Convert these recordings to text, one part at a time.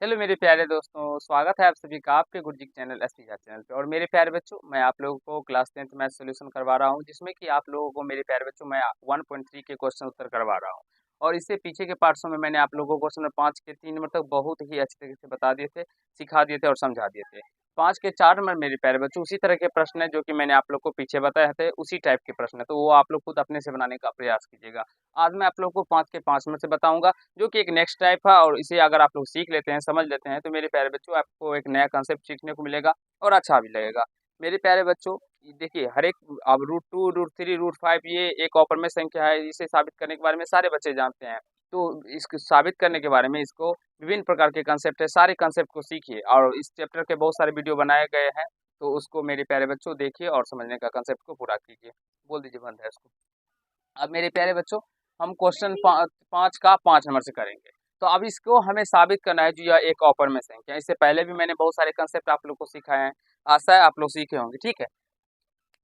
Hello मेरे प्यारे दोस्तों, स्वागत है आप सभी का आपके गुरुजी के चैनल एसपी चैनल पे। और मेरे प्यारे बच्चों, मैं आप लोगों को क्लास 10th मैथ सॉल्यूशन करवा रहा हूँ, जिसमें कि आप लोगों को मेरे प्यारे बच्चों मैं 1.3 के क्वेश्चन उत्तर करवा रहा हूँ। और इससे पीछे के पार्ट्सों में मैंने आप लोगों को क्वेश्चन 5 के 3 नंबर तक बहुत ही अच्छे तरीके से बता दिए थे, सिखा दिए थे और समझा दिए थे। 5 के 4 नंबर मेरे प्यारे बच्चों उसी तरह के प्रश्न है जो कि मैंने आप लोग को पीछे बताए थे, उसी टाइप के प्रश्न है, तो वो आप लोग खुद अपने से बनाने का प्रयास कीजिएगा। आज मैं आप लोग को 5 के 5 नंबर से बताऊंगा, जो कि एक नेक्स्ट टाइप है, और इसे अगर आप लोग सीख लेते हैं, समझ लेते हैं, तो मेरे प्यारे बच्चों आपको एक नया कंसेप्ट सीखने को मिलेगा और अच्छा भी लगेगा। मेरे प्यारे बच्चों, देखिए हर एक अब √2 √3 √5 ये एक अपरमय संख्या है, इसे साबित करने के बारे में सारे बच्चे जानते हैं। तो इसको साबित करने के बारे में इसको विभिन्न प्रकार के कंसेप्ट है, सारे कंसेप्ट को सीखिए, और इस चैप्टर के बहुत सारे वीडियो बनाए गए हैं, तो उसको मेरे प्यारे बच्चों देखिए और समझने का कंसेप्ट को पूरा कीजिए। बोल दीजिए बंद है इसको। अब मेरे प्यारे बच्चों, हम क्वेश्चन 5 का 5 नंबर से करेंगे। तो अब इसको हमें साबित करना है जो यह एक अपरमय संख्या है। इससे पहले भी मैंने बहुत सारे कंसेप्ट आप लोग को सिखाए हैं, आशा है आप लोग सीखे होंगे। ठीक है,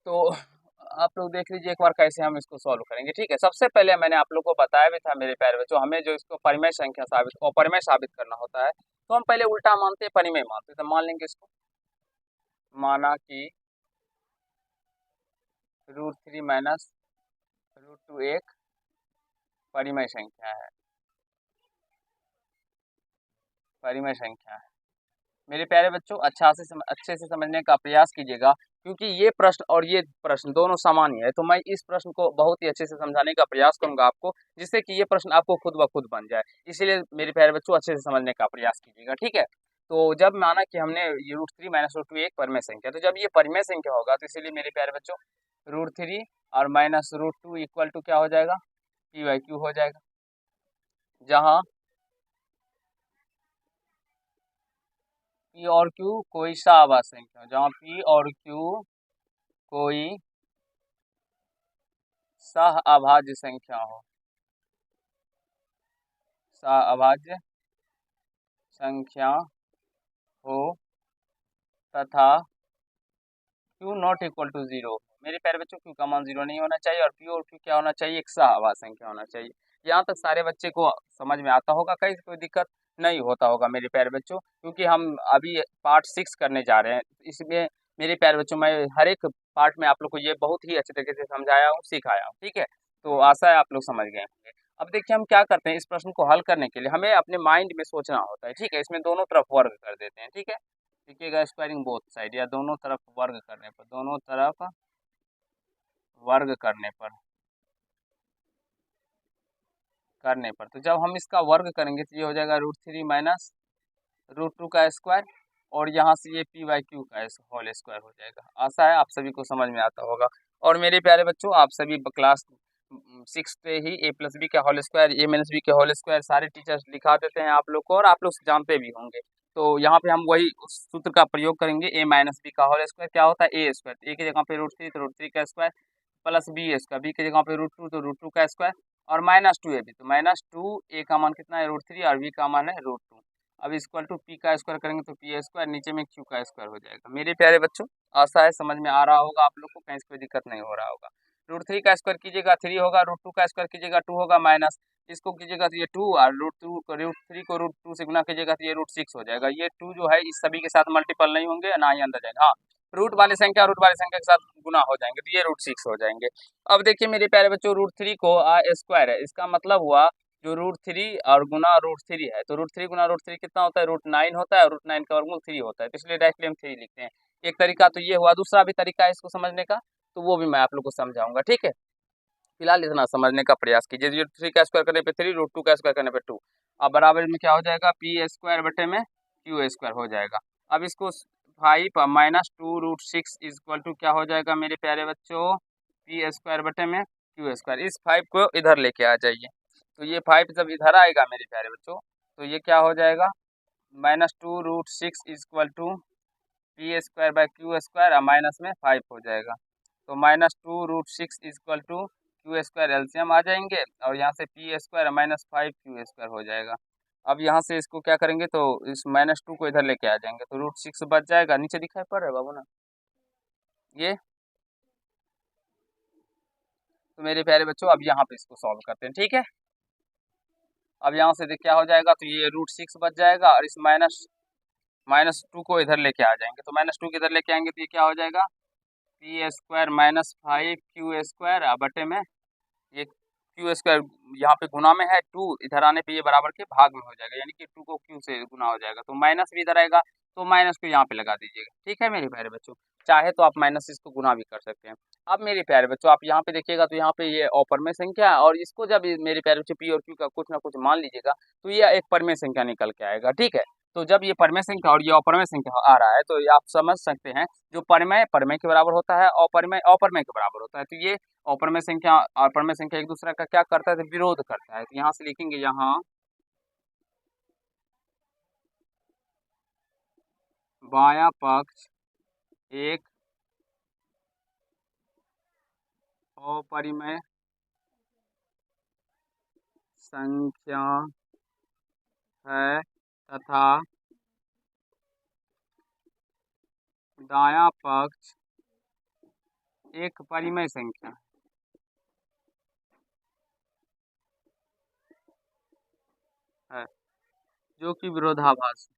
तो आप लोग देख लीजिए एक बार कैसे हम इसको सॉल्व करेंगे। ठीक है, सबसे पहले मैंने आप लोग को बताया भी था मेरे प्यारे बच्चों, हमें जो इसको परिमेय संख्या साबित अपरमय साबित करना होता है, तो हम पहले उल्टा मानते हैं, परिमेय मानते हैं। तो मान लेंगे इसको, माना कि √3 माइनस √2 एक परिमेय संख्या है, परिमेय संख्या है। मेरे प्यारे बच्चों, अच्छे से समझने का प्रयास कीजिएगा, क्योंकि ये प्रश्न और ये प्रश्न दोनों समान ही है। तो मैं इस प्रश्न को बहुत ही अच्छे से समझाने का प्रयास करूंगा आपको, जिससे कि ये प्रश्न आपको खुद ब खुद बन जाए। इसीलिए मेरे प्यारे बच्चों अच्छे से समझने का प्रयास कीजिएगा। ठीक है, तो जब माना कि हमने ये √3 माइनस √2 एक परिमेय संख्या, तो जब ये परिमेय संख्या होगा, तो इसीलिए मेरे प्यारे बच्चों √3 और माइनस √2 इक्वल टू क्या हो जाएगा, p/q हो जाएगा। जहाँ p और q कोई सह संख्या हो, जहाँ p और q कोई अभाज्य संख्या हो, अभाज्य संख्या हो, तथा q नॉट इक्वल टू 0। मेरे प्यारे बच्चों, q का मान 0 नहीं होना चाहिए, और p और q क्या होना चाहिए, एक अभाज्य संख्या होना चाहिए। यहाँ तक सारे बच्चे को समझ में आता होगा, कहीं कोई दिक्कत नहीं होता होगा मेरे प्यारे बच्चों, क्योंकि हम अभी पार्ट 6 करने जा रहे हैं। इसमें मेरे प्यारे बच्चों, मैं हर एक पार्ट में आप लोग को ये बहुत ही अच्छे तरीके से समझाया हूँ, सिखाया हूँ। ठीक है, तो आशा है आप लोग समझ गए होंगे। अब देखिए हम क्या करते हैं, इस प्रश्न को हल करने के लिए हमें अपने माइंड में सोचना होता है। ठीक है, इसमें दोनों तरफ वर्ग कर देते हैं। ठीक है, देखिएगा, स्क्वायरिंग बोथ साइड, या दोनों तरफ वर्ग करने पर, दोनों तरफ वर्ग करने पर तो जब हम इसका वर्ग करेंगे, तो ये हो जाएगा √3 माइनस √2 का स्क्वायर, और यहाँ से ये p/q का होल स्क्वायर हो जाएगा। आशा है आप सभी को समझ में आता होगा। और मेरे प्यारे बच्चों, आप सभी क्लास 6 पे ही a+b का होल स्क्वायर, a-b के होल स्क्वायर सारे टीचर्स लिखा देते हैं आप लोग को, और आप लोग जानते भी होंगे। तो यहाँ पे हम वही उस सूत्र का प्रयोग करेंगे, a-b का होल स्क्वायर क्या होता है, a स्क्वायर, a की जगह पे √3 तो √3 का square, plus b square, b की जगह पे √2 तो √2 का स्क्वायर, और -2ab, तो -2 a का मान कितना है, √3, और b का मान है √2। अब इक्वल टू p का स्क्वायर करेंगे तो p स्क्वायर, नीचे में q का स्क्वायर हो जाएगा। मेरे प्यारे बच्चों, आशा है समझ में आ रहा होगा आप लोग को, कहीं से कोई दिक्कत नहीं हो रहा होगा। √3 का स्क्वायर कीजिएगा 3 होगा, √2 का स्क्वायर कीजिएगा 2 होगा, माइनस इसको कीजिएगा तो ये 2, और √2 को √3 को √2 से गुना कीजिएगा तो ये √6 हो जाएगा। ये 2 जो है इस सभी के साथ मल्टीपल नहीं होंगे, ना ही अंदर जाएंगे। हाँ, रूट वाली संख्या रूट वाली संख्या के साथ गुना हो जाएंगे, तो ये √6 हो जाएंगे। अब देखिए मेरे प्यारे बच्चों, √3 को स्क्वायर है, इसका मतलब हुआ जो √3 और गुना √3 है, तो √3 गुना √3 कितना होता है, √9 होता है, और √9 का वर्गमूल 3 होता है, तो इसलिए डायरेक्टली हम 3 लिखते हैं। एक तरीका तो ये हुआ, दूसरा भी तरीका है इसको समझने का, तो वो भी मैं आप लोग को समझाऊंगा। ठीक है, फिलहाल इतना समझने का प्रयास कीजिए। √3 का स्क्वायर करने पे 3, √2 का स्क्वायर करने पे 2, अब बराबर में क्या हो जाएगा, p स्क्वायर बटे में q स्क्वायर हो जाएगा। अब इसको 5 माइनस 2√6 इक्वल टू क्या हो जाएगा मेरे प्यारे बच्चों, p स्क्वायर बटे में q स्क्वायर। इस 5 को इधर लेके आ जाइए, तो ये 5 जब इधर आएगा मेरे प्यारे बच्चों, तो ये क्या हो जाएगा, -2√6 equal to p square by q square, और माइनस में 5 हो जाएगा। तो -2√6 equal to q square, LCM आ जाएंगे, और यहाँ से p स्क्वायर -5 q स्क्वायर हो जाएगा। अब यहाँ से इसको क्या करेंगे, तो इस -2 को इधर लेके आ जाएंगे, तो √6 बच जाएगा, नीचे दिखाई पड़ रहा है बाबू ना ये। तो मेरे प्यारे बच्चों, अब यहाँ पे इसको सॉल्व करते हैं। ठीक है, अब यहाँ से क्या हो जाएगा, तो ये √6 बच जाएगा और इस -2 को इधर लेके आ जाएंगे, तो -2 को इधर लेके आएंगे तो ये क्या हो जाएगा, p² - 5q² बटे में ये q² यहाँ पे गुना में है 2, इधर आने पे ये बराबर के भाग में हो जाएगा, यानी कि 2 को q से गुना हो जाएगा, तो माइनस भी इधर आएगा, तो माइनस को यहाँ पे लगा दीजिएगा। ठीक है मेरे प्यारे बच्चों, चाहे तो आप माइनस इसको गुना भी कर सकते हैं। अब मेरे प्यारे बच्चों आप यहाँ पे देखिएगा तो यहाँ पे ये अपरमेय संख्या है, और इसको जब मेरे प्यारे बच्चों p और q का कुछ ना कुछ मान लीजिएगा तो ये एक परमेय संख्या निकल के आएगा। ठीक है, तो जब ये परमेय संख्या और ये अपरमेय संख्या आ रहा है तो ये आप समझ सकते हैं, जो परमेय परमेय के बराबर होता है, अपरमेय अपरमेय के बराबर होता है, तो ये अपरमेय संख्या और परमेय संख्या एक दूसरे का क्या करता है, तो विरोध करता है। तो यहाँ से लिखेंगे, यहाँ बायां पक्ष एक अपरिमेय संख्या है तथा दायां पक्ष एक परिमेय संख्या है, जो कि विरोधाभास है।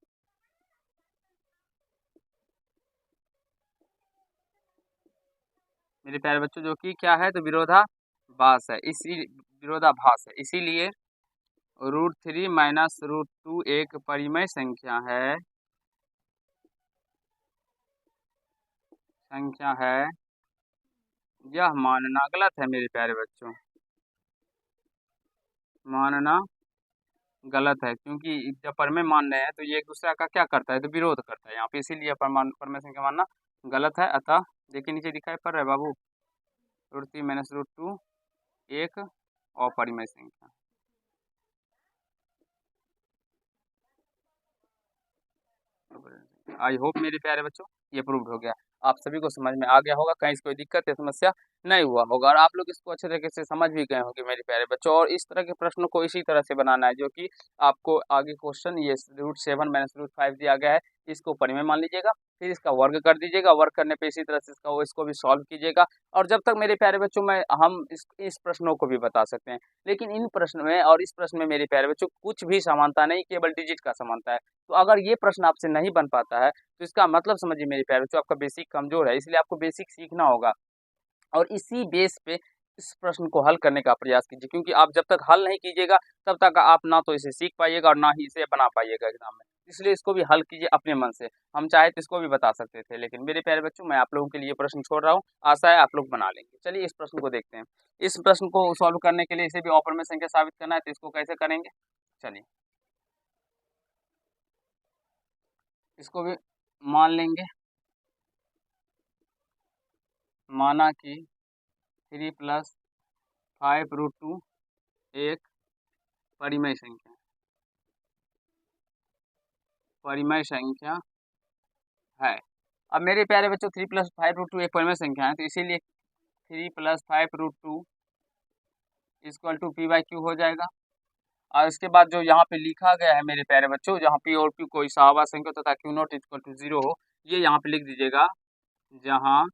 मेरे प्यारे बच्चों, जो कि क्या है, तो विरोधाभास है, इसीलिए √3 - √2 एक परिमेय संख्या है, यह मानना गलत है। मेरे प्यारे बच्चों, मानना गलत है, क्योंकि जब परमेय मान रहे हैं तो ये एक दूसरे का क्या करता है, तो विरोध करता है यहाँ पे, इसीलिए परमेय संख्या मानना गलत है। अतः देखिए नीचे दिखाई पड़ रहा है बाबू, √3 - √2 एक अपरिमेय संख्या। आई होप मेरे प्यारे बच्चों ये प्रूव्ड हो गया, आप सभी को समझ में आ गया होगा, कहीं कोई दिक्कत या समस्या नहीं हुआ होगा, और आप लोग इसको अच्छे तरीके से समझ भी गए होंगे मेरे प्यारे बच्चों। और इस तरह के प्रश्नों को इसी तरह से बनाना है, जो कि आपको आगे क्वेश्चन ये √7 - √5 दिया गया है, इसको परिमेय मान लीजिएगा, फिर इसका वर्ग कर दीजिएगा, वर्ग करने पे इसी तरह से इसको भी सॉल्व कीजिएगा। और जब तक मेरे प्यारे बच्चों में हम इस प्रश्नों को भी बता सकते हैं, लेकिन इन प्रश्न में और इस प्रश्न में मेरे प्यारे बच्चों कुछ भी समानता नहीं, केवल डिजिट का समानता है। तो अगर ये प्रश्न आपसे नहीं बन पाता है तो इसका मतलब समझिए मेरे प्यारे बच्चों, आपका बेसिक कमजोर है, इसलिए आपको बेसिक सीखना होगा, और इसी बेस पे इस प्रश्न को हल करने का प्रयास कीजिए, क्योंकि आप जब तक हल नहीं कीजिएगा तब तक आप ना तो इसे सीख पाइएगा और ना ही इसे बना पाइएगा एग्जाम में। इसलिए इसको भी हल कीजिए अपने मन से। हम चाहे तो इसको भी बता सकते थे, लेकिन मेरे प्यारे बच्चों मैं आप लोगों के लिए प्रश्न छोड़ रहा हूँ, आशा है आप लोग बना लेंगे। चलिए इस प्रश्न को देखते हैं। इस प्रश्न को सॉल्व करने के लिए इसे भी अपरिमेय संख्या साबित करना है, तो इसको कैसे करेंगे, चलिए इसको भी मान लेंगे। माना कि 3 + 5√2 एक परिमेय संख्या है। अब मेरे प्यारे बच्चों 3 + 5√2 एक परिमेय संख्या है, तो इसीलिए 3 + 5√2 = p/q हो जाएगा। और इसके बाद जो यहाँ पे लिखा गया है मेरे प्यारे बच्चों, जहाँ p और q कोई सहावा संख्या तथा q0 = 0 हो, ये यहाँ पे लिख दीजिएगा। जहाँ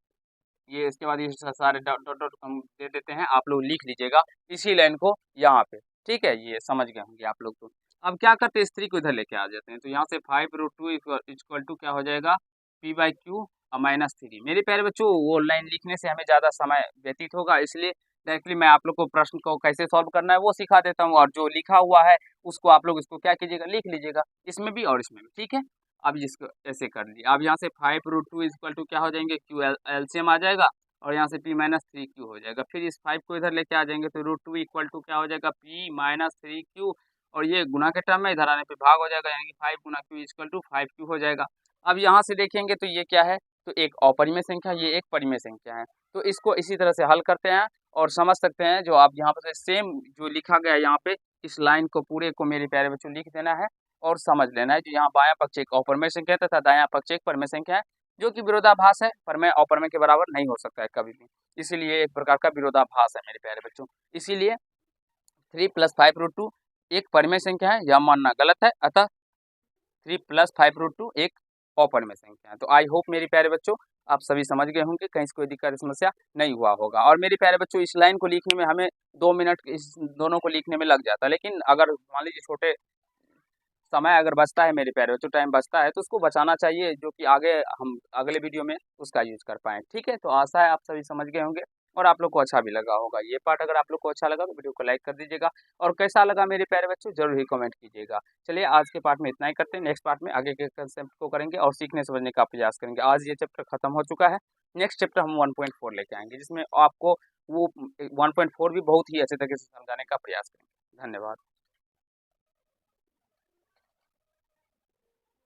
ये इसके बाद ये सारे डॉट डॉट डॉट हम दे देते हैं, आप लोग लिख लीजिएगा इसी लाइन को यहाँ पे। ठीक है, ये समझ गए होंगे आप लोग। तो अब क्या करते हैं, इस 3 को इधर लेके आ जाते हैं, तो यहाँ से 5√2 = क्या हो जाएगा, p/q -3। मेरे प्यारे बच्चों वो लाइन लिखने से हमें ज़्यादा समय व्यतीत होगा, इसलिए डायरेक्टली मैं आप लोग को प्रश्न को कैसे सॉल्व करना है वो सिखा देता हूँ, और जो लिखा हुआ है उसको आप लोग इसको क्या कीजिएगा, लिख लीजिएगा, इसमें भी और इसमें भी। ठीक है, अब इसको ऐसे कर लीजिए। अब यहाँ से 5√2 = क्या हो जाएंगे, q एलसीएम आ जाएगा, और यहाँ से p - 3q हो जाएगा। फिर इस 5 को इधर लेके आ जाएंगे, तो √2 = क्या हो जाएगा, p - 3q, और ये गुना के टर्म में इधर आने पे भाग हो जाएगा, यानी कि 5 × q = 5q हो जाएगा। अब यहाँ से देखेंगे तो ये क्या है, तो एक अपरिमेय संख्या, ये एक परिमेय संख्या है। तो इसको इसी तरह से हल करते हैं और समझ सकते हैं, जो आप यहाँ पर सेम जो लिखा गया है यहाँ पे, इस लाइन को पूरे को मेरे प्यारे बच्चों लिख देना है और समझ लेना है। जो यहाँ बायां पक्ष एक अपरिमेय संख्या है तथा दायां पक्ष एक परिमेय संख्या है, जो कि विरोधाभास है, परिमेय अपरिमेय के बराबर नहीं हो सकता है कभी भी, इसीलिए एक प्रकार का विरोधाभास है मेरे प्यारे बच्चों। इसीलिए 3 + 5√2 एक परिमेय संख्या है, यह मानना गलत है, अतः 3 + 5√2 एक अपरिमेय संख्या है। तो आई होप मेरे प्यारे बच्चों आप सभी समझ गए होंगे, कहीं से कोई दिक्कत समस्या नहीं हुआ होगा। और मेरे प्यारे बच्चों, इस लाइन को लिखने में हमें 2 मिनट इस दोनों को लिखने में लग जाता है, लेकिन अगर मान लीजिए छोटे समय अगर बचता है मेरे प्यारे बच्चों, टाइम बचता है, तो उसको बचाना चाहिए, जो कि आगे हम अगले वीडियो में उसका यूज़ कर पाएँ। ठीक है? तो आशा है आप सभी समझ गए होंगे और आप लोग को अच्छा भी लगा होगा। ये पार्ट अगर आप लोग को अच्छा लगा तो वीडियो को लाइक कर दीजिएगा, और कैसा लगा मेरे प्यारे बच्चों ज़रूर ही कमेंट कीजिएगा। चलिए आज के पार्ट में इतना ही करते हैं, नेक्स्ट पार्ट में आगे के कंसेप्ट को करेंगे और सीखने समझने का प्रयास करेंगे। आज ये चैप्टर खत्म हो चुका है, नेक्स्ट चैप्टर हम 1.4 लेके आएँगे, जिसमें आपको वो 1.4 भी बहुत ही अच्छे तरीके से समझाने का प्रयास करेंगे। धन्यवाद।